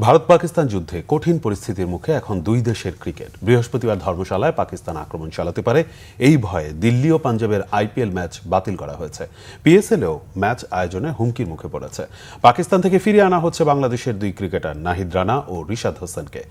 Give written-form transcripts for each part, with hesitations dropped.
ভারত পাকিস্তান যুদ্ধে কঠিন পরিস্থিতির মুখে এখন দুই দেশের ক্রিকেট। বৃহস্পতিবার ধর্মশালায় পাকিস্তান আক্রমণ চালাতে পারে এই ভয়ে দিল্লি ও পাঞ্জাবের আইপিএল ম্যাচ বাতিল করা হয়েছে। পিএসএলেও ম্যাচ আয়োজনে হুমকির মুখে পড়েছে। পাকিস্তান থেকে ফিরিয়ে আনা হচ্ছে বাংলাদেশের দুই ক্রিকেটার নাহিদ রানা ও রিশাদ হোসেনকে।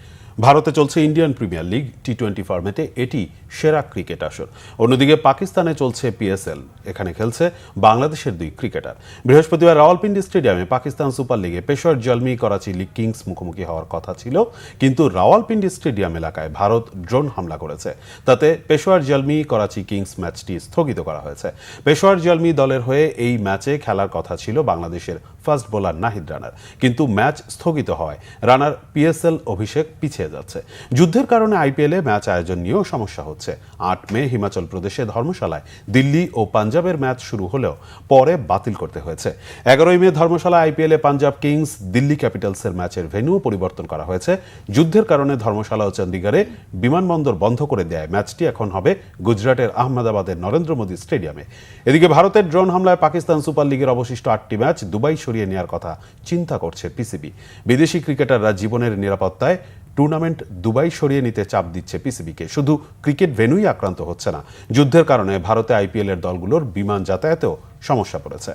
ভারতে চলছে ইন্ডিয়ান প্রিমিয়ার লিগ টি-20 ফরম্যাটে এটি সেরা ক্রিকেট আসর। অন্যদিকে পাকিস্তানে চলছে পিএসএল, এখানে খেলছে বাংলাদেশের দুই ক্রিকেটার। বৃহস্পতিবার রাওয়ালপিন্ডি স্টেডিয়ামে পাকিস্তান সুপার লিগে পেশোয়ার জলমি করাচি লিগ কিংস মুখোমুখি হওয়ার কথা ছিল, কিন্তু রাওয়ালপিন্ডি স্টেডিয়াম এলাকায় ভারত ড্রোন হামলা করেছে। তাতে পেশোয়ার জলমি করাচি কিংস ম্যাচটি স্থগিত করা হয়েছে। পেশোয়ার জলমি দলের হয়ে এই ম্যাচে খেলার কথা ছিল বাংলাদেশের ফাস্ট বোলার নাহিদ রানার, কিন্তু ম্যাচ স্থগিত হওয়ায় রানার পিএসএল অভিষেক পিছিয়ে যাচ্ছে। যুদ্ধের কারণে আইপিএলে ম্যাচ আয়োজন নিয়েও সমস্যা হচ্ছে। ৮ মে হিমাচল প্রদেশে ধর্মশালায় দিল্লি ও পাঞ্জাবের ম্যাচ শুরু হলেও পরে বাতিল করতে হয়েছে। ১১ মে ধর্মশালা আইপিএলে পাঞ্জাব কিংস দিল্লি ক্যাপিটালসের ম্যাচের ভেন্যুও পরিবর্তন করা হয়েছে। যুদ্ধের কারণে ধর্মশালা ও চণ্ডীগড়ে বিমানবন্দর বন্ধ করে দেয় ম্যাচটি এখন হবে গুজরাটের আহমেদাবাদের নরেন্দ্র মোদী স্টেডিয়ামে। এদিকে ভারতের ড্রোন হামলায় পাকিস্তান সুপার লিগের অবশিষ্ট ৮টি ম্যাচ দুবাই সরিয়ে নেওয়ার কথা চিন্তা করছে পিসিবি। বিদেশি ক্রিকেটাররা জীবনের নিরাপত্তায় টুর্নামেন্ট দুবাই সরিয়ে নিতে চাপ দিচ্ছে পিসিবিকে। শুধু ক্রিকেট ভেন্যুই আক্রান্ত হচ্ছে না, যুদ্ধের কারণে ভারতে আইপিএলের দলগুলোর বিমান যাতায়াতেও সমস্যা পড়েছে।